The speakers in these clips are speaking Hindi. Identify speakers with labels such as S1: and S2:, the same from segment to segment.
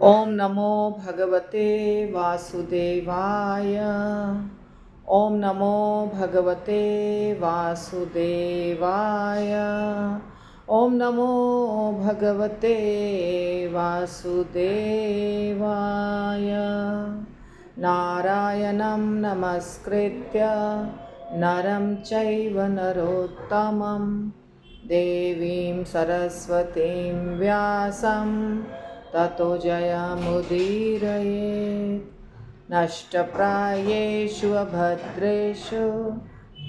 S1: ओम नमो भगवते वासुदेवाय। ओम नमो भगवते वासुदेवाय। ओम नमो भगवते वासुदेवाय। नारायणं नमस्कृत्य नरं चैव नरोत्तमं देवीं सरस्वतीं व्यासं ततो जयमुदीरयेत्। नष्टप्रायेषु अभद्रेषु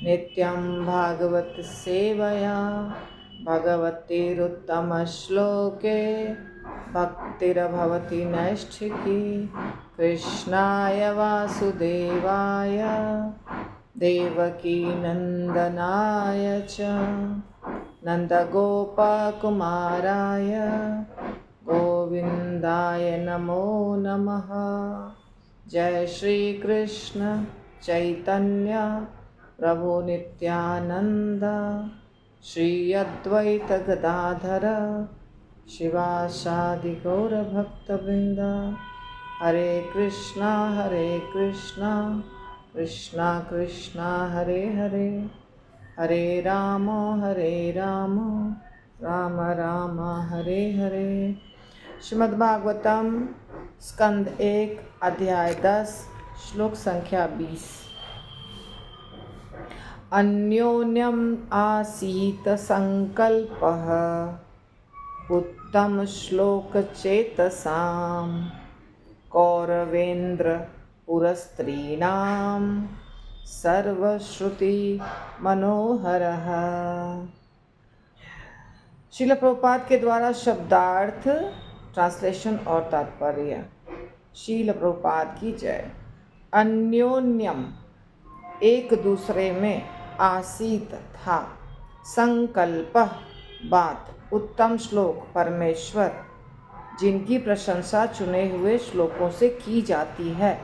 S1: नित्यं भागवत सेवया भगवतीरुत्तमश्लोके भक्तिर्भवति नैष्ठिकी। कृष्णाय वासुदेवाय देवकी नन्दनाय च नन्दगोपकुमाराय गोविन्दाय नमो नमः। जय श्री कृष्ण चैतन्य प्रभु नित्यानंद श्री अद्वैत गदाधर शिवासादि गौर भक्तवृंद। हरे कृष्णा कृष्णा कृष्णा हरे हरे, हरे राम राम राम हरे हरे। श्रीमद्भागवतम स्कंद 1 अध्याय 10 श्लोक संख्या 20। अन्योन्यम आसीत संकल्पः उत्तम श्लोक चेतसाम कौरवेन्द्र पुरस्त्रीणाम सर्वश्रुति मनोहरः। श्रील प्रभुपाद के द्वारा शब्दार्थ, ट्रांसलेशन और तात्पर्य। श्रील प्रभुपाद की जय। अन्योन्यम एक दूसरे में, आसीत था, संकल्प बात, उत्तम श्लोक परमेश्वर जिनकी प्रशंसा चुने हुए श्लोकों से की जाती है,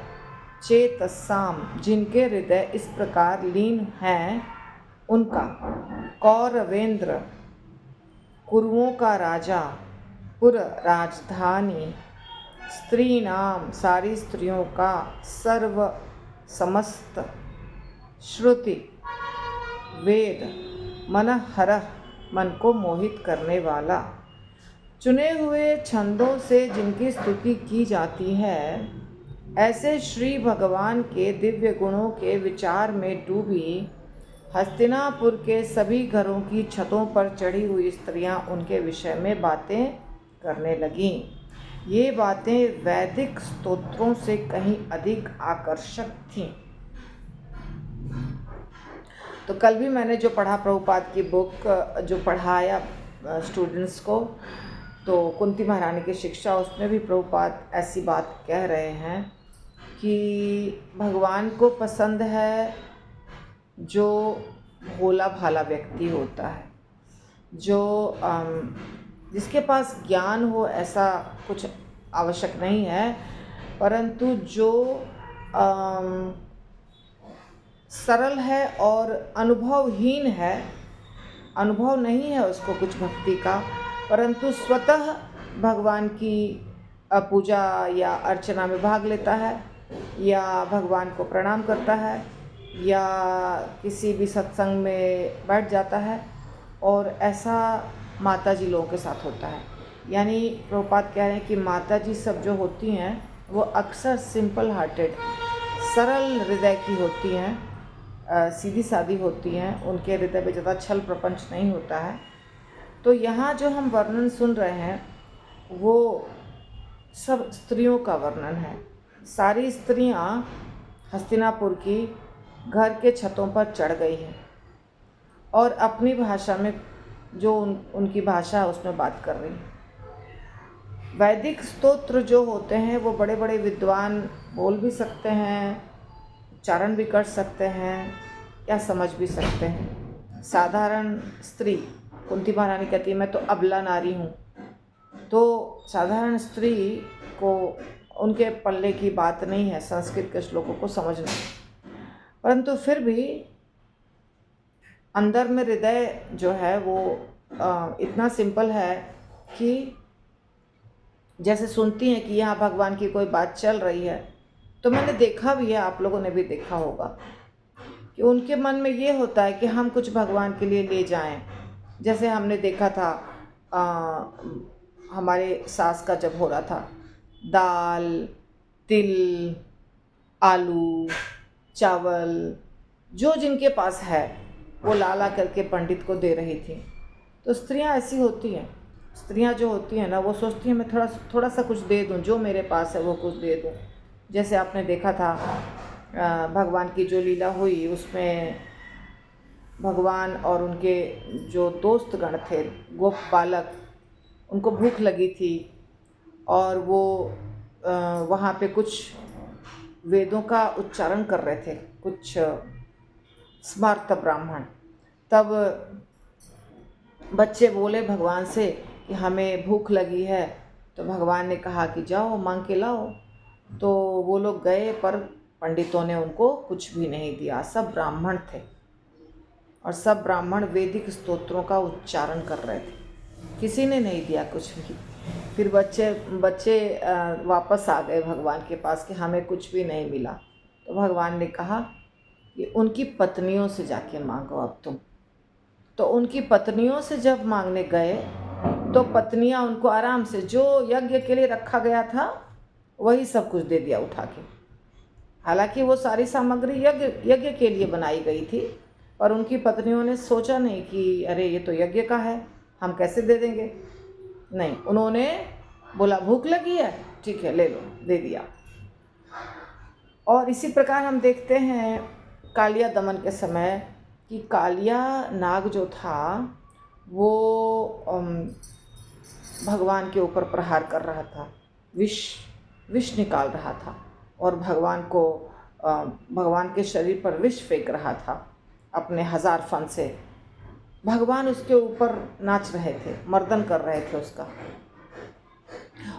S1: चेतसाम जिनके हृदय इस प्रकार लीन हैं उनका, कौरवेंद्र कुरुओं का राजा, पुर राजधानी, स्त्री नाम सारी स्त्रियों का, सर्व समस्त, श्रुति वेद, मनहरः मन को मोहित करने वाला, चुने हुए छंदों से जिनकी स्तुति की जाती है, ऐसे श्री भगवान के दिव्य गुणों के विचार में डूबी हस्तिनापुर के सभी घरों की छतों पर चढ़ी हुई स्त्रियां उनके विषय में बातें करने लगीं। ये बातें वैदिक स्तोत्रों से कहीं अधिक आकर्षक थीं। तो कल भी मैंने जो पढ़ा प्रभुपाद की बुक जो पढ़ाया स्टूडेंट्स को, तो कुंती महारानी की शिक्षा, उसमें भी प्रभुपाद ऐसी बात कह रहे हैं कि भगवान को पसंद है जो भोला भाला व्यक्ति होता है, जो जिसके पास ज्ञान हो ऐसा कुछ आवश्यक नहीं है, परंतु जो सरल है और अनुभवहीन है, अनुभव नहीं है उसको कुछ भक्ति का, परंतु स्वतः भगवान की पूजा या अर्चना में भाग लेता है, या भगवान को प्रणाम करता है, या किसी भी सत्संग में बैठ जाता है, और ऐसा माता जी लोगों के साथ होता है। यानी प्रभुपाद कह रहे हैं कि माता जी सब जो होती हैं वो अक्सर सिंपल हार्टेड, सरल हृदय की होती हैं, सीधी सादी होती हैं, उनके हृदय में ज़्यादा छल प्रपंच नहीं होता है। तो यहाँ जो हम वर्णन सुन रहे हैं वो सब स्त्रियों का वर्णन है। सारी स्त्रियाँ हस्तिनापुर की घर के छतों पर चढ़ गई हैं और अपनी भाषा में, जो उनकी भाषा है उसमें बात कर रही हैं। वैदिक स्तोत्र जो होते हैं वो बड़े बड़े विद्वान बोल भी सकते हैं, उच्चारण भी कर सकते हैं, या समझ भी सकते हैं। साधारण स्त्री, कुंती महारानी कहती है मैं तो अबला नारी हूँ, तो साधारण स्त्री को उनके पल्ले की बात नहीं है संस्कृत के श्लोकों को समझना, परंतु फिर भी अंदर में हृदय जो है वो इतना सिंपल है कि जैसे सुनती हैं कि यहाँ भगवान की कोई बात चल रही है, तो मैंने देखा भी है, आप लोगों ने भी देखा होगा कि उनके मन में ये होता है कि हम कुछ भगवान के लिए ले जाएं। जैसे हमने देखा था हमारे सास का जब हो रहा था, दाल, तिल, आलू, चावल जो जिनके पास है वो ला ला करके पंडित को दे रही थी। तो स्त्रियां ऐसी होती हैं, स्त्रियां जो होती हैं ना, वो सोचती हैं मैं थोड़ा थोड़ा सा कुछ दे दूं, जो मेरे पास है वो कुछ दे दूं। जैसे आपने देखा था भगवान की जो लीला हुई, उसमें भगवान और उनके जो दोस्तगण थे, गोप बालक, उनको भूख लगी थी और वो वहाँ पे कुछ वेदों का उच्चारण कर रहे थे, कुछ स्मार्त ब्राह्मण। तब बच्चे बोले भगवान से कि हमें भूख लगी है, तो भगवान ने कहा कि जाओ मांग के लाओ। तो वो लोग गए, पर पंडितों ने उनको कुछ भी नहीं दिया। सब ब्राह्मण थे और सब ब्राह्मण वैदिक स्तोत्रों का उच्चारण कर रहे थे, किसी ने नहीं दिया कुछ भी। फिर बच्चे वापस आ गए भगवान के पास कि हमें कुछ भी नहीं मिला। तो भगवान ने कहा कि उनकी पत्नियों से जाके मांगो अब तुम। तो उनकी पत्नियों से जब मांगने गए तो पत्नियां उनको आराम से जो यज्ञ के लिए रखा गया था वही सब कुछ दे दिया उठा के। हालांकि वो सारी सामग्री यज्ञ के लिए बनाई गई थी, पर उनकी पत्नियों ने सोचा नहीं कि अरे ये तो यज्ञ का है, हम कैसे दे देंगे। नहीं, उन्होंने बोला भूख लगी है, ठीक है ले लो, दे दिया। और इसी प्रकार हम देखते हैं कालिया दमन के समय कि कालिया नाग जो था वो भगवान के ऊपर प्रहार कर रहा था, विष निकाल रहा था और भगवान के शरीर पर विष फेंक रहा था अपने 1000 फन से। भगवान उसके ऊपर नाच रहे थे, मर्दन कर रहे थे उसका।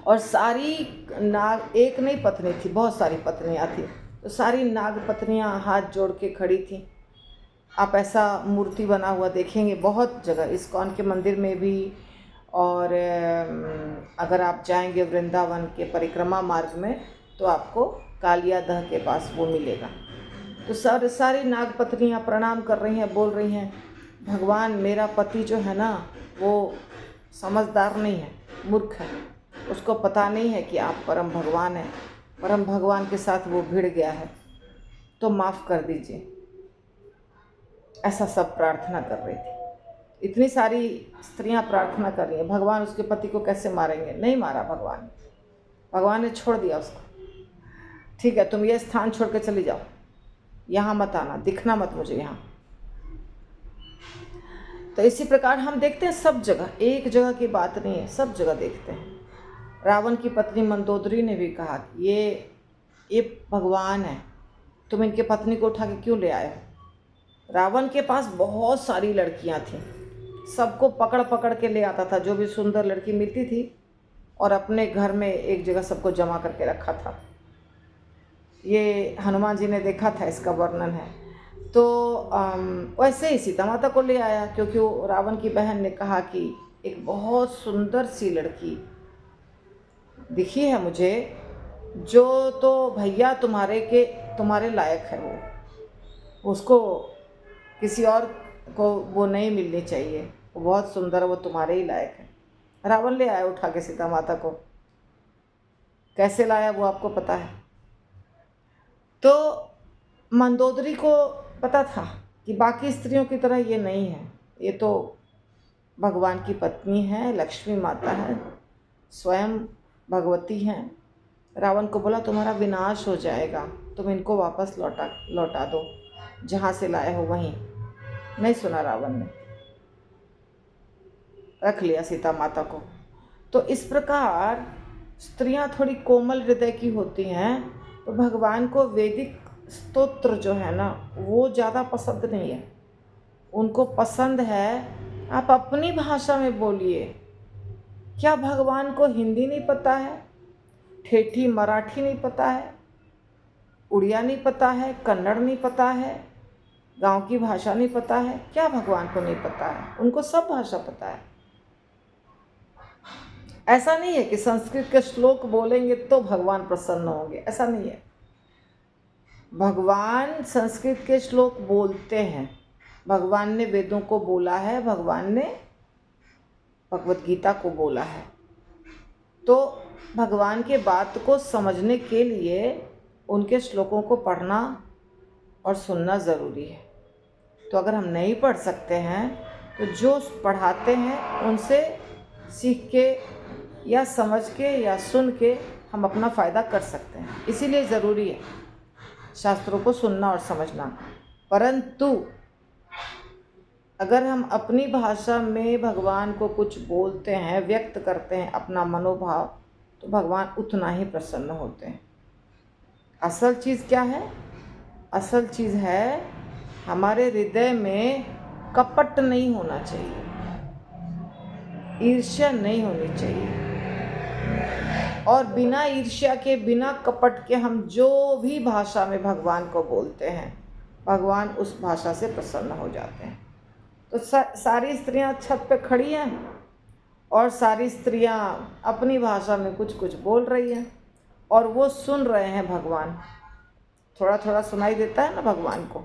S1: और सारी नाग, एक नहीं पत्नी थी, बहुत सारी पत्नियां थी, तो सारी नाग पत्नियां हाथ जोड़ के खड़ी थी। आप ऐसा मूर्ति बना हुआ देखेंगे बहुत जगह, इस्कॉन के मंदिर में भी, और अगर आप जाएंगे वृंदावन के परिक्रमा मार्ग में तो आपको कालिया दह के पास वो मिलेगा। तो सारी नाग पत्नियां प्रणाम कर रही हैं, बोल रही हैं भगवान मेरा पति जो है ना वो समझदार नहीं है, मूर्ख है, उसको पता नहीं है कि आप परम भगवान हैं, परम भगवान के साथ वो भिड़ गया है, तो माफ़ कर दीजिए। ऐसा सब प्रार्थना कर रही थी। इतनी सारी स्त्रियां प्रार्थना कर रही हैं, भगवान उसके पति को कैसे मारेंगे। नहीं मारा भगवान ने छोड़ दिया उसको। ठीक है, तुम ये स्थान छोड़ के चली जाओ, यहाँ मत आना, दिखना मत मुझे यहाँ। तो इसी प्रकार हम देखते हैं सब जगह, एक जगह की बात नहीं है, सब जगह देखते हैं। रावण की पत्नी मंदोदरी ने भी कहा कि ये भगवान है, तुम इनके पत्नी को उठा के क्यों ले आए हो। रावण के पास बहुत सारी लड़कियां थीं, सबको पकड़ पकड़ के ले आता था, जो भी सुंदर लड़की मिलती थी, और अपने घर में एक जगह सबको जमा करके रखा था। ये हनुमान जी ने देखा था, इसका वर्णन है। तो वैसे ही सीता माता को ले आया, क्योंकि रावण की बहन ने कहा कि एक बहुत सुंदर सी लड़की दिखी है मुझे, जो तो भैया तुम्हारे लायक है, वो उसको किसी और को वो नहीं मिलनी चाहिए, वो बहुत सुंदर है, वो तुम्हारे ही लायक है। रावण ले आया उठा के सीता माता को। कैसे लाया वो आपको पता है। तो मंदोदरी को पता था कि बाकी स्त्रियों की तरह ये नहीं है, ये तो भगवान की पत्नी है, लक्ष्मी माता है, स्वयं भगवती हैं। रावण को बोला तुम्हारा विनाश हो जाएगा, तुम इनको वापस लौटा दो, जहाँ से लाए हो वहीं। नहीं सुना रावण ने, रख लिया सीता माता को। तो इस प्रकार स्त्रियां थोड़ी कोमल हृदय की होती हैं, तो भगवान को वैदिक स्तोत्र जो है ना वो ज़्यादा पसंद नहीं है। उनको पसंद है आप अपनी भाषा में बोलिए। क्या भगवान को हिंदी नहीं पता है, ठेठी मराठी नहीं पता है, उड़िया नहीं पता है, कन्नड़ नहीं पता है, गांव की भाषा नहीं पता है? क्या भगवान को नहीं पता है? उनको सब भाषा पता है। ऐसा नहीं है कि संस्कृत के श्लोक बोलेंगे तो भगवान प्रसन्न होंगे, ऐसा नहीं है। भगवान संस्कृत के श्लोक बोलते हैं, भगवान ने वेदों को बोला है, भगवान ने भगवत गीता को बोला है। तो भगवान के बात को समझने के लिए उनके श्लोकों को पढ़ना और सुनना ज़रूरी है। तो अगर हम नहीं पढ़ सकते हैं तो जो पढ़ाते हैं उनसे सीख के या समझ के या सुन के हम अपना फ़ायदा कर सकते हैं। इसीलिए ज़रूरी है शास्त्रों को सुनना और समझना। परंतु अगर हम अपनी भाषा में भगवान को कुछ बोलते हैं, व्यक्त करते हैं अपना मनोभाव, तो भगवान उतना ही प्रसन्न होते हैं। असल चीज़ क्या है? असल चीज़ है हमारे हृदय में कपट नहीं होना चाहिए, ईर्ष्या नहीं होनी चाहिए। और बिना ईर्ष्या के, बिना कपट के हम जो भी भाषा में भगवान को बोलते हैं, भगवान उस भाषा से प्रसन्न हो जाते हैं। तो सारी स्त्रियां छत पे खड़ी हैं और सारी स्त्रियां अपनी भाषा में कुछ कुछ बोल रही हैं और वो सुन रहे हैं। भगवान थोड़ा थोड़ा सुनाई देता है ना भगवान को,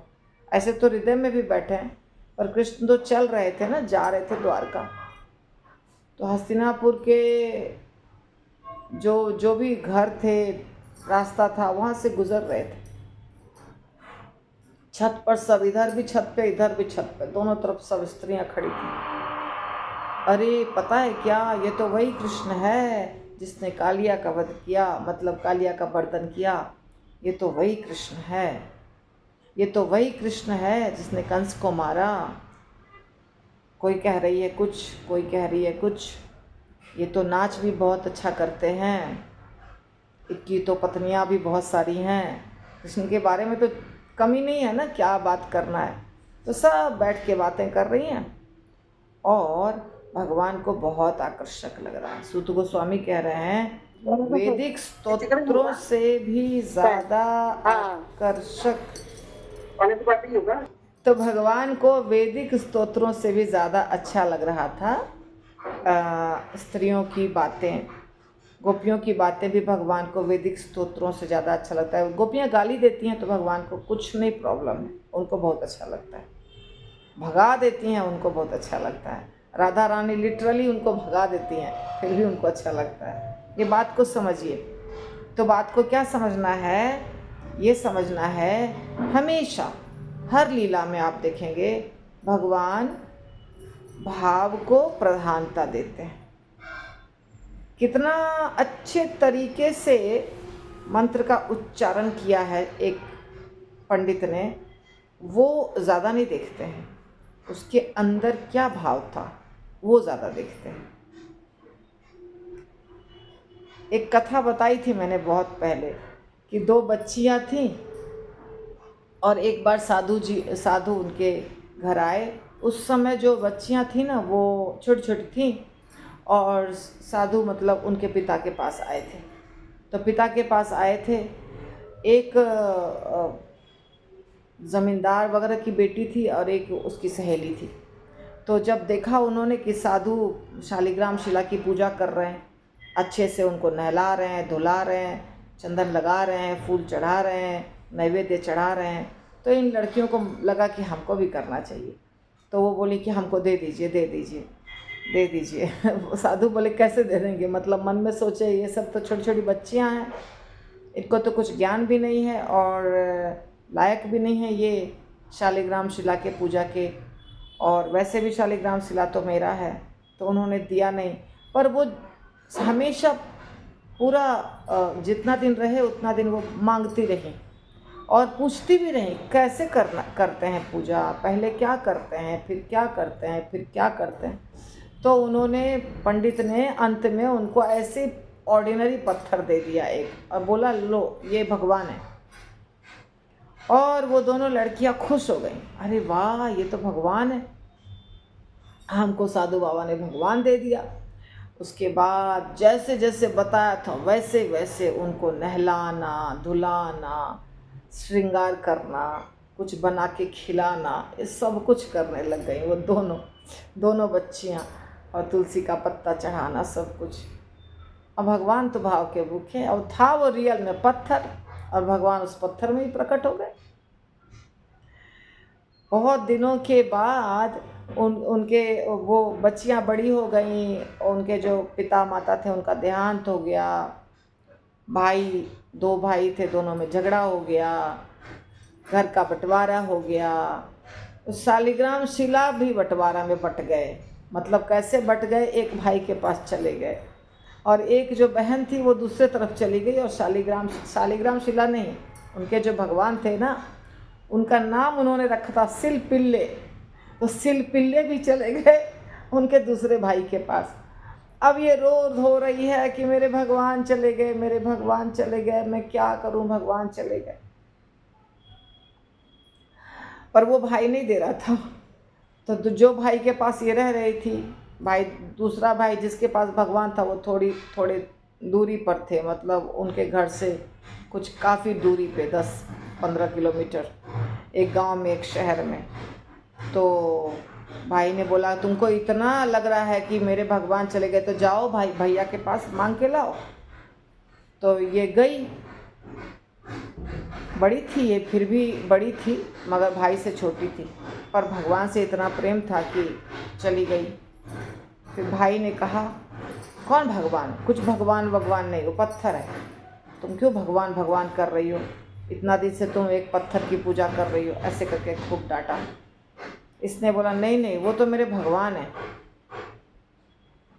S1: ऐसे तो हृदय में भी बैठे हैं। पर कृष्ण तो चल रहे थे ना, जा रहे थे द्वारका, तो हस्तिनापुर के जो भी घर थे, रास्ता था, वहाँ से गुजर रहे थे। छत पर सब, इधर भी छत पे, इधर भी छत पे, दोनों तरफ सब स्त्रियां खड़ी थी। अरे पता है क्या, ये तो वही कृष्ण है जिसने कालिया का वध किया, मतलब कालिया का मर्दन किया। ये तो वही कृष्ण है, ये तो वही कृष्ण है जिसने कंस को मारा। कोई कह रही है कुछ, कोई कह रही है कुछ। ये तो नाच भी बहुत अच्छा करते हैं, इनकी तो पत्नियां भी बहुत सारी हैं। कृष्ण के बारे में तो कमी नहीं है ना, क्या बात करना है। तो सब बैठ के बातें कर रही हैं और भगवान को बहुत आकर्षक लग रहा है। सूत गोस्वामी कह रहे हैं वैदिक स्तोत्रों से भी ज़्यादा आकर्षक, तो भगवान को वैदिक स्तोत्रों से भी ज़्यादा अच्छा लग रहा था स्त्रियों की बातें, गोपियों की बातें भी भगवान को वैदिक स्तोत्रों से ज़्यादा अच्छा लगता है। गोपियाँ गाली देती हैं तो भगवान को कुछ नहीं प्रॉब्लम है, उनको बहुत अच्छा लगता है। भगा देती हैं, उनको बहुत अच्छा लगता है। राधा रानी लिटरली उनको भगा देती हैं, फिर भी उनको अच्छा लगता है। ये बात को समझिए। तो बात को क्या समझना है? ये समझना है हमेशा हर लीला में आप देखेंगे भगवान भाव को प्रधानता देते हैं। कितना अच्छे तरीके से मंत्र का उच्चारण किया है एक पंडित ने, वो ज़्यादा नहीं देखते हैं, उसके अंदर क्या भाव था वो ज़्यादा देखते हैं। एक कथा बताई थी मैंने बहुत पहले कि दो बच्चियां थीं और एक बार साधु उनके घर आए। उस समय जो बच्चियां थीं ना, वो छोटी छोटी थीं और साधु मतलब उनके पिता के पास आए थे। तो पिता के पास आए थे, एक ज़मींदार वगैरह की बेटी थी और एक उसकी सहेली थी। तो जब देखा उन्होंने कि साधु शालिग्राम शिला की पूजा कर रहे हैं, अच्छे से उनको नहला रहे हैं, धुला रहे हैं, चंदन लगा रहे हैं, फूल चढ़ा रहे हैं, नैवेद्य चढ़ा रहे हैं, तो इन लड़कियों को लगा कि हमको भी करना चाहिए। तो वो बोली कि हमको दे दीजिए, दे दीजिए, दे दीजिए। साधु बोले कैसे दे देंगे, मतलब मन में सोचे ये सब तो छोटी छोटी बच्चियां हैं, इनको तो कुछ ज्ञान भी नहीं है और लायक भी नहीं है ये शालिग्राम शिला के पूजा के, और वैसे भी शालिग्राम शिला तो मेरा है। तो उन्होंने दिया नहीं, पर वो हमेशा पूरा जितना दिन रहे उतना दिन वो मांगती रही और पूछती भी रही कैसे करते हैं पूजा, पहले क्या करते हैं, फिर क्या करते हैं, फिर क्या करते हैं। तो उन्होंने, पंडित ने अंत में उनको ऐसे ऑर्डिनरी पत्थर दे दिया एक और बोला लो ये भगवान है। और वो दोनों लड़कियां खुश हो गईं, अरे वाह ये तो भगवान है, हमको साधु बाबा ने भगवान दे दिया। उसके बाद जैसे जैसे बताया था वैसे वैसे उनको नहलाना, धुलाना, श्रृंगार करना, कुछ बना के खिलाना, ये सब कुछ करने लग गई वो दोनों बच्चियां, और तुलसी का पत्ता चढ़ाना, सब कुछ। अब भगवान तो भाव के भूखे, और था वो रियल में पत्थर, और भगवान उस पत्थर में ही प्रकट हो गए। बहुत दिनों के बाद उनके वो बच्चियां बड़ी हो गई, उनके जो पिता माता थे उनका देहांत हो गया, भाई 2 भाई थे, दोनों में झगड़ा हो गया, घर का बंटवारा हो गया, शालिग्राम शिला भी बंटवारा में बट गए। मतलब कैसे बट गए, एक भाई के पास चले गए और एक जो बहन थी वो दूसरे तरफ चली गई, और शालिग्राम शिला नहीं, उनके जो भगवान थे ना, उनका नाम उन्होंने रखा था सिलपिल्ले, तो सिलपिल्ले भी चले गए उनके दूसरे भाई के पास। अब ये रो हो रही है कि मेरे भगवान चले गए, मेरे भगवान चले गए, मैं क्या करूं, भगवान चले गए। पर वो भाई नहीं दे रहा था, तो जो भाई के पास ये रह रही थी, भाई दूसरा भाई जिसके पास भगवान था, वो थोड़े दूरी पर थे, मतलब उनके घर से कुछ काफ़ी दूरी पे 10-15 किलोमीटर, एक गांव में, एक शहर में। तो भाई ने बोला तुमको इतना लग रहा है कि मेरे भगवान चले गए, तो जाओ भाई भैया के पास मांग के लाओ। तो ये गई, बड़ी थी ये, फिर भी बड़ी थी, मगर भाई से छोटी थी, पर भगवान से इतना प्रेम था कि चली गई। फिर भाई ने कहा कौन भगवान, कुछ भगवान नहीं, वो पत्थर है, तुम क्यों भगवान भगवान कर रही हो, इतना दिन से तुम एक पत्थर की पूजा कर रही हो, ऐसे करके खूब डांटा। इसने बोला नहीं वो तो मेरे भगवान है।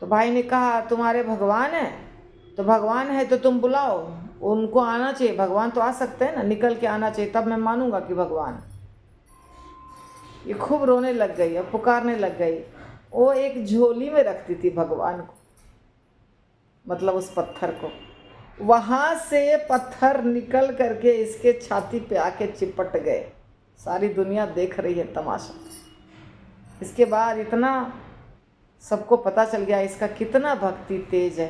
S1: तो भाई ने कहा तुम्हारे भगवान है, तो भगवान है तो तुम बुलाओ, उनको आना चाहिए, भगवान तो आ सकते हैं ना, निकल के आना चाहिए, तब मैं मानूंगा कि भगवान। ये खूब रोने लग गई और पुकारने लग गई। वो एक झोली में रखती थी भगवान को, मतलब उस पत्थर को, वहाँ से पत्थर निकल करके इसके छाती पे आके चिपट गए। सारी दुनिया देख रही है तमाशा। इसके बाद इतना सबको पता चल गया इसका कितना भक्ति तेज है।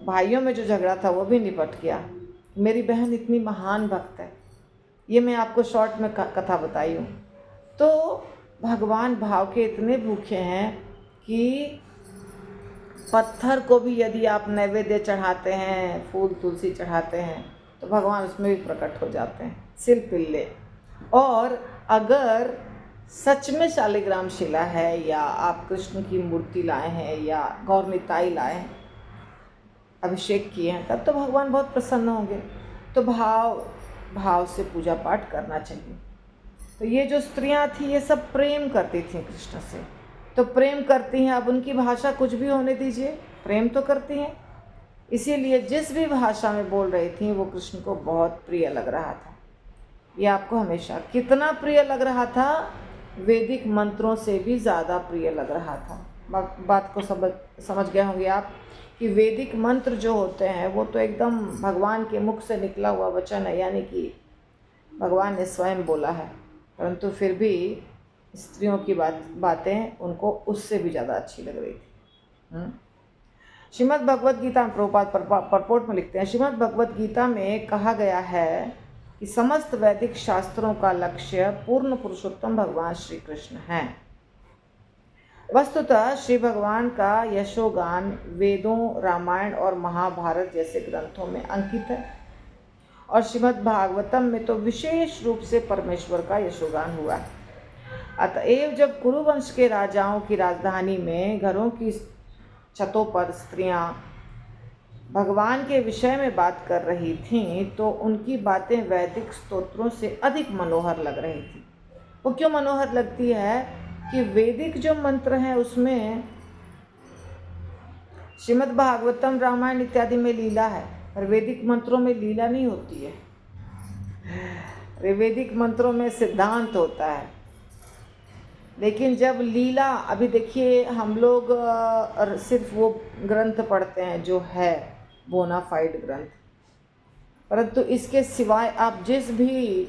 S1: भाइयों में जो झगड़ा था वो भी निपट गया। मेरी बहन इतनी महान भक्त है, ये मैं आपको शॉर्ट में कथा बताई हूँ। तो भगवान भाव के इतने भूखे हैं कि पत्थर को भी यदि आप नैवेद्य चढ़ाते हैं, फूल तुलसी चढ़ाते हैं, तो भगवान उसमें भी प्रकट हो जाते हैं, सिलपिल्ले। और अगर सच में शालिग्राम शिला है, या आप कृष्ण की मूर्ति लाए हैं, या गौरनिताई लाए हैं, अभिषेक किए हैं, तब तो भगवान बहुत प्रसन्न होंगे। तो भाव से पूजा पाठ करना चाहिए। तो ये जो स्त्रियां थी ये सब प्रेम करती थी कृष्ण से, तो प्रेम करती हैं। अब उनकी भाषा कुछ भी होने दीजिए, प्रेम तो करती हैं। इसीलिए जिस भी भाषा में बोल रही थी वो कृष्ण को बहुत प्रिय लग रहा था। ये आपको हमेशा कितना प्रिय लग रहा था, वैदिक मंत्रों से भी ज़्यादा प्रिय लग रहा था। बात को समझ गए होंगे आप कि वैदिक मंत्र जो होते हैं वो तो एकदम भगवान के मुख से निकला हुआ वचन है, यानी कि भगवान ने स्वयं बोला है, परंतु फिर भी स्त्रियों की बातें उनको उससे भी ज़्यादा अच्छी लग रही थी। श्रीमद् भगवद गीता में प्रभुपाद परपोर्ट में लिखते हैं, श्रीमद् भगवद गीता में कहा गया है कि समस्त वैदिक शास्त्रों का लक्ष्य पूर्ण पुरुषोत्तम भगवान श्री कृष्ण हैं। वस्तुतः श्री भगवान का यशोगान वेदों, रामायण और महाभारत जैसे ग्रंथों में अंकित है, और श्रीमद् भागवतम में तो विशेष रूप से परमेश्वर का यशोगान हुआ है। अतएव जब कुरुवंश के राजाओं की राजधानी में घरों की छतों पर स्त्रियां भगवान के विषय में बात कर रही थीं, तो उनकी बातें वैदिक स्तोत्रों से अधिक मनोहर लग रही थी। वो क्यों मनोहर लगती है कि वैदिक जो मंत्र हैं उसमें श्रीमद् भागवतम, रामायण इत्यादि में लीला है, और वैदिक मंत्रों में लीला नहीं होती है। वैदिक मंत्रों में सिद्धांत होता है, लेकिन जब लीला, अभी देखिए हम लोग सिर्फ वो ग्रंथ पढ़ते हैं जो है बोनाफाइड ग्रंथ, परंतु इसके सिवाय आप जिस भी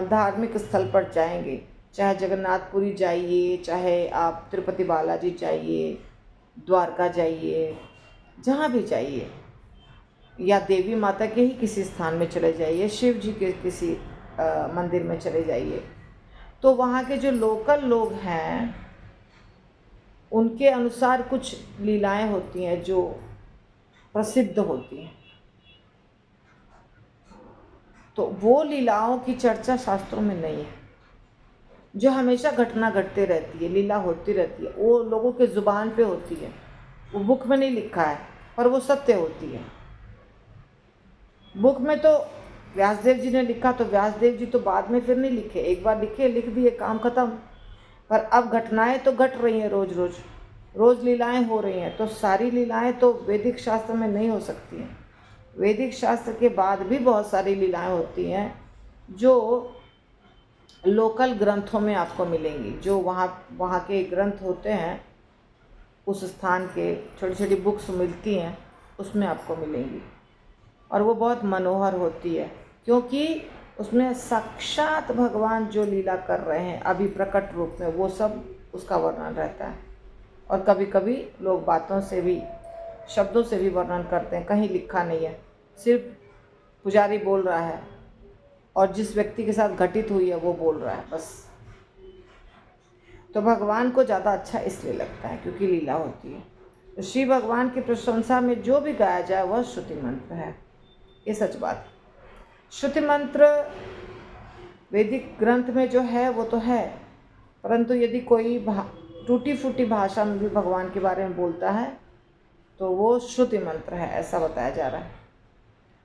S1: धार्मिक स्थल पर जाएंगे, चाहे जगन्नाथपुरी जाइए, चाहे आप तिरुपति बालाजी जाइए, द्वारका जाइए, जहाँ भी जाइए, या देवी माता के ही किसी स्थान में चले जाइए, शिव जी के किसी मंदिर में चले जाइए, तो वहाँ के जो लोकल लोग हैं उनके अनुसार कुछ लीलाएं होती हैं जो प्रसिद्ध होती हैं। तो वो लीलाओं की चर्चा शास्त्रों में नहीं है। जो हमेशा घटना घटते रहती है, लीला होती रहती है, वो लोगों के ज़ुबान पे होती है, वो बुक में नहीं लिखा है, पर वो सत्य होती है। बुक में तो व्यासदेव जी ने लिखा, तो व्यासदेव जी तो बाद में फिर नहीं लिखे, एक बार लिखे, लिख दिए, काम खत्म। पर अब घटनाएं तो घट रही हैं, रोज रोज रोज लीलाएं हो रही हैं। तो सारी लीलाएं तो वैदिक शास्त्र में नहीं हो सकती हैं। वैदिक शास्त्र के बाद भी बहुत सारी लीलाएं होती हैं जो लोकल ग्रंथों में आपको मिलेंगी। जो वहाँ के ग्रंथ होते हैं, उस स्थान के छोटी छोटी बुक्स मिलती हैं, उसमें आपको मिलेंगी। और वो बहुत मनोहर होती है, क्योंकि उसमें साक्षात भगवान जो लीला कर रहे हैं अभी प्रकट रूप में, वो सब उसका वर्णन रहता है। और कभी कभी लोग बातों से भी, शब्दों से भी वर्णन करते हैं, कहीं लिखा नहीं है, सिर्फ पुजारी बोल रहा है और जिस व्यक्ति के साथ घटित हुई है वो बोल रहा है, बस। तो भगवान को ज़्यादा अच्छा इसलिए लगता है क्योंकि लीला होती है। तो श्री भगवान की प्रशंसा में जो भी गाया जाए वह श्रुति मंत्र है, ये सच बात। श्रुति मंत्र वैदिक ग्रंथ में जो है वो तो है, परंतु यदि कोई टूटी फूटी भाषा में भी भगवान के बारे में बोलता है तो वो श्रुति मंत्र है, ऐसा बताया जा रहा है।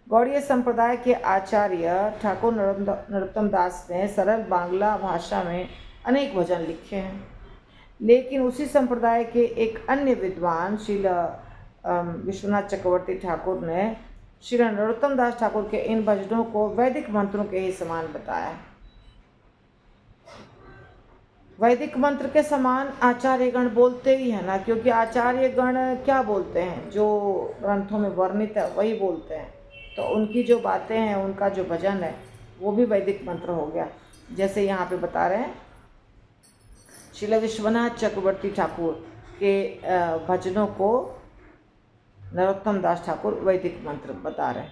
S1: गौड़ीय संप्रदाय के आचार्य ठाकुर नरोत्तम दास ने सरल बांग्ला भाषा में अनेक भजन लिखे हैं। लेकिन उसी संप्रदाय के एक अन्य विद्वान श्रील विश्वनाथ चक्रवर्ती ठाकुर ने श्री नरोत्तम दास ठाकुर के इन भजनों को वैदिक मंत्रों के ही समान बताया। वैदिक मंत्र के समान आचार्यगण बोलते ही है ना, क्योंकि आचार्यगण क्या बोलते हैं, जो ग्रंथों में वर्णित है वही बोलते हैं। तो उनकी जो बातें हैं, उनका जो भजन है, वो भी वैदिक मंत्र हो गया। जैसे यहाँ पे बता रहे हैं, श्री विश्वनाथ चक्रवर्ती ठाकुर के भजनों को नरोत्तम दास ठाकुर वैदिक मंत्र बता रहे हैं।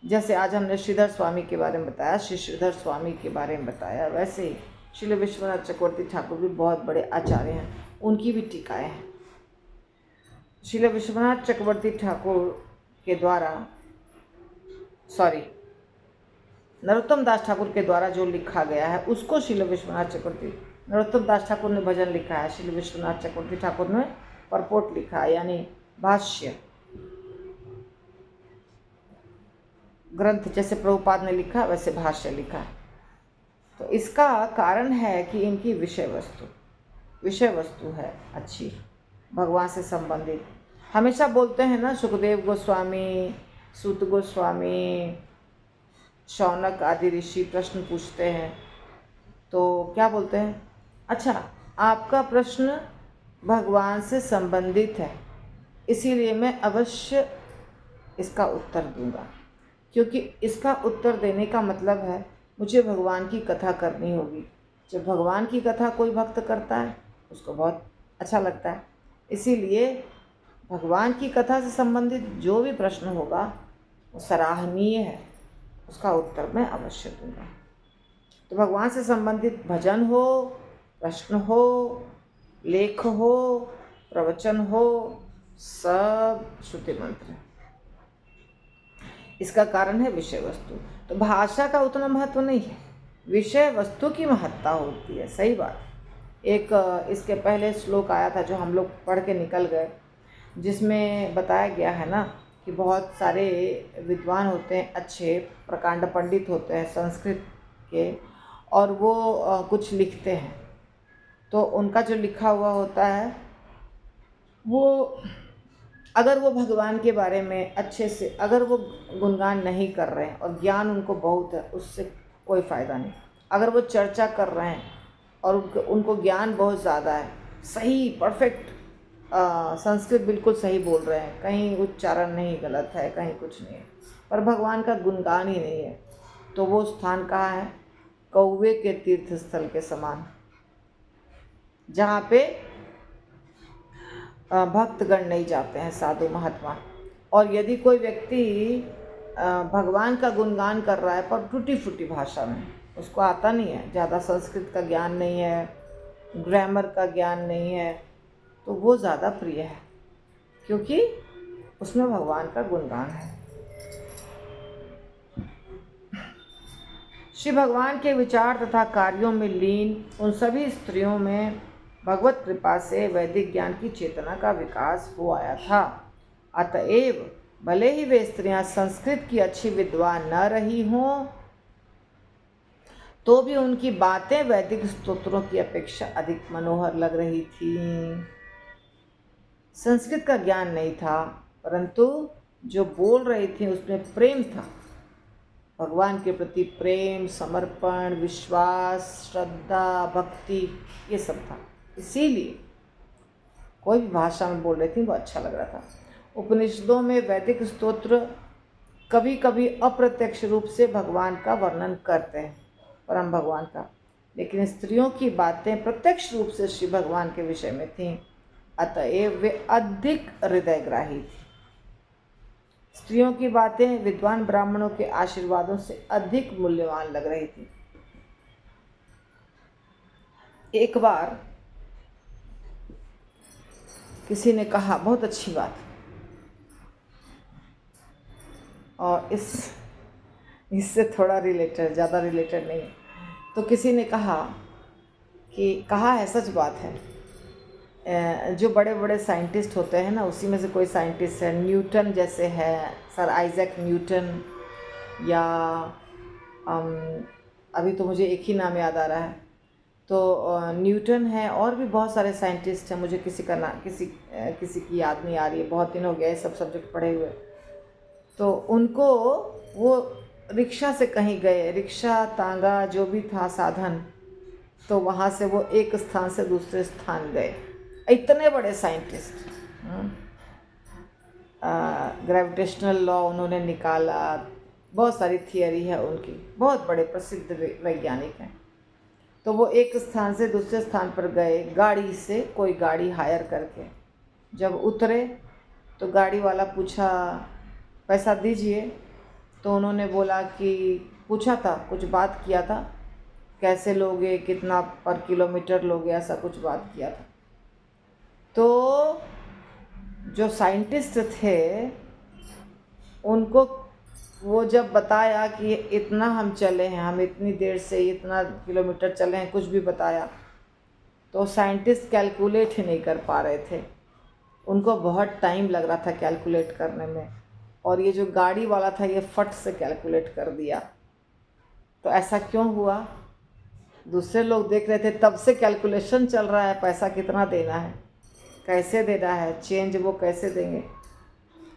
S1: जैसे आज हमने श्रीधर स्वामी के बारे में बताया, श्री श्रीधर स्वामी के बारे में बताया, वैसे ही श्री विश्वनाथ चक्रवर्ती ठाकुर भी बहुत बड़े आचार्य हैं, उनकी भी टीकाएँ हैं। श्री विश्वनाथ चक्रवर्ती ठाकुर के द्वारा, नरोत्तम दास ठाकुर के द्वारा जो लिखा गया है उसको श्री विश्वनाथ चक्रवर्ती, नरोत्तम दास ठाकुर ने भजन लिखा है, श्री विश्वनाथ चक्रवर्ती ठाकुर ने परपोट लिखा है, यानी भाष्य ग्रंथ। जैसे प्रभुपाद ने लिखा वैसे भाष्य लिखा है। तो इसका कारण है कि इनकी विषय वस्तु है अच्छी, भगवान से संबंधित। हमेशा बोलते हैं ना, सुखदेव गोस्वामी, सूत गोस्वामी, शौनक आदि ऋषि प्रश्न पूछते हैं तो क्या बोलते हैं, अच्छा आपका प्रश्न भगवान से संबंधित है, इसीलिए मैं अवश्य इसका उत्तर दूंगा, क्योंकि इसका उत्तर देने का मतलब है मुझे भगवान की कथा करनी होगी। जब भगवान की कथा कोई भक्त करता है उसको बहुत अच्छा लगता है, इसीलिए भगवान की कथा से संबंधित जो भी प्रश्न होगा वो सराहनीय है, उसका उत्तर मैं अवश्य दूंगा। तो भगवान से संबंधित भजन हो, प्रश्न हो, लेख हो, प्रवचन हो, सब श्रुति मंत्र है। इसका कारण है विषय वस्तु। तो भाषा का उतना महत्व नहीं है, विषय वस्तु की महत्ता होती है। सही बात। एक इसके पहले श्लोक आया था जो हम लोग पढ़ के निकल गए, जिसमें बताया गया है ना कि बहुत सारे विद्वान होते हैं, अच्छे प्रकांड पंडित होते हैं संस्कृत के, और वो कुछ लिखते हैं, तो उनका जो लिखा हुआ होता है वो, अगर वो भगवान के बारे में अच्छे से, अगर वो गुणगान नहीं कर रहे हैं और ज्ञान उनको बहुत है, उससे कोई फ़ायदा नहीं। अगर वो चर्चा कर रहे हैं और उनको ज्ञान बहुत ज़्यादा है, सही परफेक्ट संस्कृत बिल्कुल सही बोल रहे हैं, कहीं उच्चारण नहीं गलत है, कहीं कुछ नहीं है, पर भगवान का गुणगान ही नहीं है, तो वो स्थान कहाँ है, कौवे के तीर्थ स्थल के समान, जहाँ पे भक्तगण नहीं जाते हैं, साधु महात्मा। और यदि कोई व्यक्ति भगवान का गुणगान कर रहा है पर टूटी फूटी भाषा में, उसको आता नहीं है, ज़्यादा संस्कृत का ज्ञान नहीं है, ग्रामर का ज्ञान नहीं है, तो वो ज़्यादा प्रिय है, क्योंकि उसमें भगवान का गुणगान है। श्री भगवान के विचार तथा कार्यों में लीन उन सभी स्त्रियों में भगवत कृपा से वैदिक ज्ञान की चेतना का विकास हो आया था। अतएव भले ही वे स्त्रियां संस्कृत की अच्छी विद्वान न रही हों, तो भी उनकी बातें वैदिक स्तोत्रों की अपेक्षा अधिक मनोहर लग रही थीं। संस्कृत का ज्ञान नहीं था, परंतु जो बोल रही थी उसमें प्रेम था। भगवान के प्रति प्रेम, समर्पण, विश्वास, श्रद्धा, भक्ति, ये सब था। इसीलिए कोई भी भाषा में बोल रही थी वो अच्छा लग रहा था। उपनिषदों में वैदिक स्तोत्र कभी कभी अप्रत्यक्ष रूप से भगवान का वर्णन करते हैं, परम भगवान का, लेकिन स्त्रियों की बातें प्रत्यक्ष रूप से श्री भगवान के विषय में थीं। अतएव वे अधिक हृदयग्राही थी। स्त्रियों की बातें विद्वान ब्राह्मणों के आशीर्वादों से अधिक मूल्यवान लग रही थी। एक बार किसी ने कहा, बहुत अच्छी बात, और इससे थोड़ा रिलेटेड, ज़्यादा रिलेटेड नहीं, तो किसी ने कहा है, सच बात है, जो बड़े बड़े साइंटिस्ट होते हैं ना, उसी में से कोई साइंटिस्ट है, न्यूटन जैसे है, सर आइजैक न्यूटन, या अभी तो मुझे एक ही नाम याद आ रहा है, तो न्यूटन है, और भी बहुत सारे साइंटिस्ट हैं, मुझे किसी का नाम किसी की याद नहीं आ रही है, बहुत दिन हो गया ये सब सब्जेक्ट पढ़े हुए। तो उनको वो रिक्शा से कहीं गए, रिक्शा, तांगा, जो भी था साधन, तो वहाँ से वो एक स्थान से दूसरे स्थान गए। इतने बड़े साइंटिस्ट, ग्रेविटेशनल लॉ उन्होंने निकाला, बहुत सारी थियरी है उनकी, बहुत बड़े प्रसिद्ध वैज्ञानिक हैं। तो वो एक स्थान से दूसरे स्थान पर गए गाड़ी से, कोई गाड़ी हायर करके। जब उतरे तो गाड़ी वाला पूछा, पैसा दीजिए। तो उन्होंने बोला कि पूछा था, कुछ बात किया था, कैसे लोगे, कितना पर किलोमीटर लोगे, ऐसा कुछ बात किया था। तो जो साइंटिस्ट थे उनको वो जब बताया कि इतना हम चले हैं, हम इतनी देर से इतना किलोमीटर चले हैं, कुछ भी बताया, तो साइंटिस्ट कैलकुलेट ही नहीं कर पा रहे थे। उनको बहुत टाइम लग रहा था कैलकुलेट करने में, और ये जो गाड़ी वाला था ये फट से कैलकुलेट कर दिया। तो ऐसा क्यों हुआ? दूसरे लोग देख रहे थे, तब से कैलकुलेशन चल रहा है, पैसा कितना देना है, कैसे देना है, चेंज वो कैसे देंगे,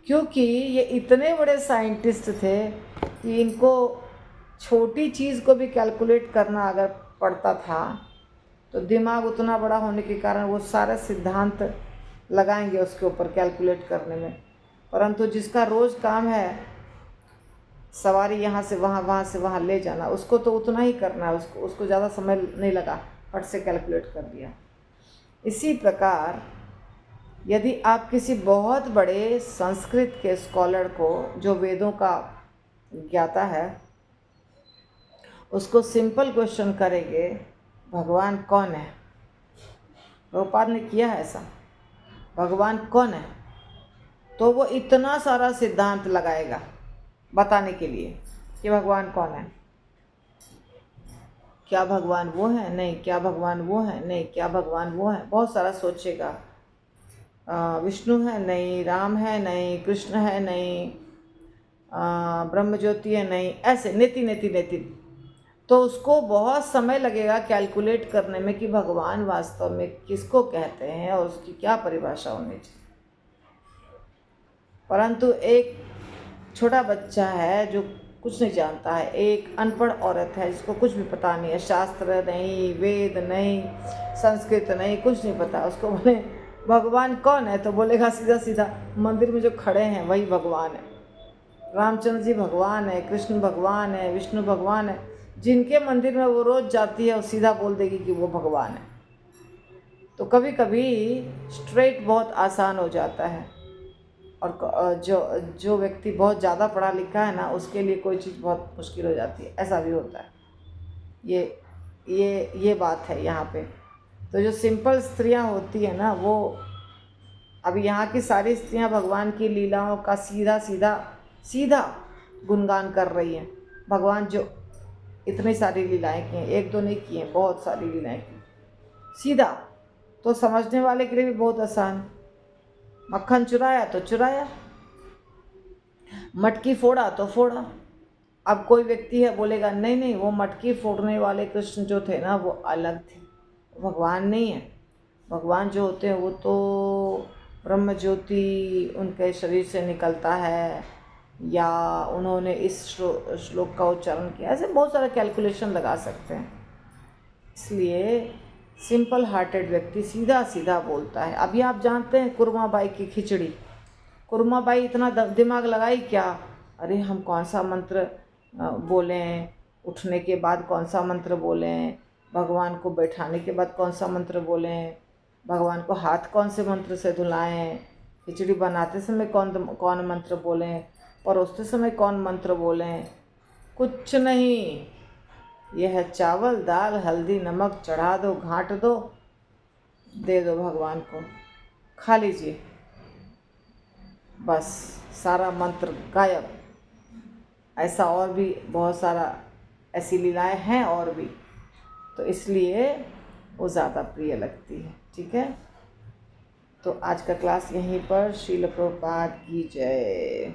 S1: क्योंकि ये इतने बड़े साइंटिस्ट थे कि इनको छोटी चीज़ को भी कैलकुलेट करना अगर पड़ता था तो दिमाग उतना बड़ा होने के कारण वो सारे सिद्धांत लगाएंगे उसके ऊपर कैलकुलेट करने में। परंतु जिसका रोज़ काम है सवारी यहाँ से वहाँ, वहाँ से वहाँ ले जाना, उसको तो उतना ही करना है, उसको ज़्यादा समय नहीं लगा, फट से कैलकुलेट कर दिया। इसी प्रकार यदि आप किसी बहुत बड़े संस्कृत के स्कॉलर को, जो वेदों का ज्ञाता है, उसको सिंपल क्वेश्चन करेंगे, भगवान कौन है, प्रभुपाद ने किया है ऐसा, भगवान कौन है, तो वो इतना सारा सिद्धांत लगाएगा बताने के लिए कि भगवान कौन है। क्या भगवान वो है? नहीं। क्या भगवान वो है? नहीं। क्या भगवान वो है? बहुत सारा सोचेगा। विष्णु है? नहीं। राम है? नहीं। कृष्ण है? नहीं। ब्रह्म ज्योति है? नहीं। ऐसे नेति। तो उसको बहुत समय लगेगा कैलकुलेट करने में कि भगवान वास्तव में किसको कहते हैं और उसकी क्या परिभाषा होनी चाहिए। परंतु एक छोटा बच्चा है जो कुछ नहीं जानता है, एक अनपढ़ औरत है जिसको कुछ भी पता नहीं है, शास्त्र नहीं, वेद नहीं, संस्कृत नहीं, कुछ नहीं पता, उसको बोले भगवान कौन है तो बोलेगा सीधा मंदिर में जो खड़े हैं वही भगवान है, रामचंद्र जी भगवान है, कृष्ण भगवान है, विष्णु भगवान है। जिनके मंदिर में वो रोज़ जाती है वो सीधा बोल देगी कि वो भगवान है। तो कभी कभी स्ट्रेट बहुत आसान हो जाता है, और जो व्यक्ति बहुत ज़्यादा पढ़ा लिखा है ना, उसके लिए कोई चीज़ बहुत मुश्किल हो जाती है, ऐसा भी होता है। ये बात है यहाँ पे। तो जो सिंपल स्त्रियाँ होती है ना, वो अब यहाँ की सारी स्त्रियाँ भगवान की लीलाओं का सीधा सीधा सीधा गुणगान कर रही हैं। भगवान जो इतनी सारी लीलाएं की हैं, एक दो नहीं की हैं, बहुत सारी लीलाएं की सीधा, तो समझने वाले के लिए भी बहुत आसान। मक्खन चुराया तो चुराया, मटकी फोड़ा तो फोड़ा। अब कोई व्यक्ति है बोलेगा नहीं नहीं, वो मटकी फोड़ने वाले कृष्ण जो थे ना वो अलग थे, भगवान नहीं है। भगवान जो होते हैं वो तो ब्रह्म ज्योति उनके शरीर से निकलता है, या उन्होंने इस श्लोक का उच्चारण किया, ऐसे बहुत सारा कैलकुलेशन लगा सकते हैं। इसलिए सिंपल हार्टेड व्यक्ति सीधा सीधा बोलता है। अभी आप जानते हैं कुर्माबाई की खिचड़ी, कुर्माबाई इतना दिमाग लगाई क्या, अरे हम कौन सा मंत्र बोलें, उठने के बाद कौन सा मंत्र बोलें, भगवान को बैठाने के बाद कौन सा मंत्र बोलें, भगवान को हाथ कौन से मंत्र से धुलाएं, खिचड़ी बनाते समय कौन मंत्र बोलें, परोसते समय कौन मंत्र बोलें, कुछ नहीं। यह है चावल दाल हल्दी नमक, चढ़ा दो घाट दो, दे दो भगवान को, खा लीजिए, बस सारा मंत्र गायब। ऐसा और भी बहुत सारा ऐसी लीलाएं हैं और भी, तो इसलिए वो ज़्यादा प्रिय लगती है। ठीक है, तो आज का क्लास यहीं पर। श्रील प्रभुपाद की जय।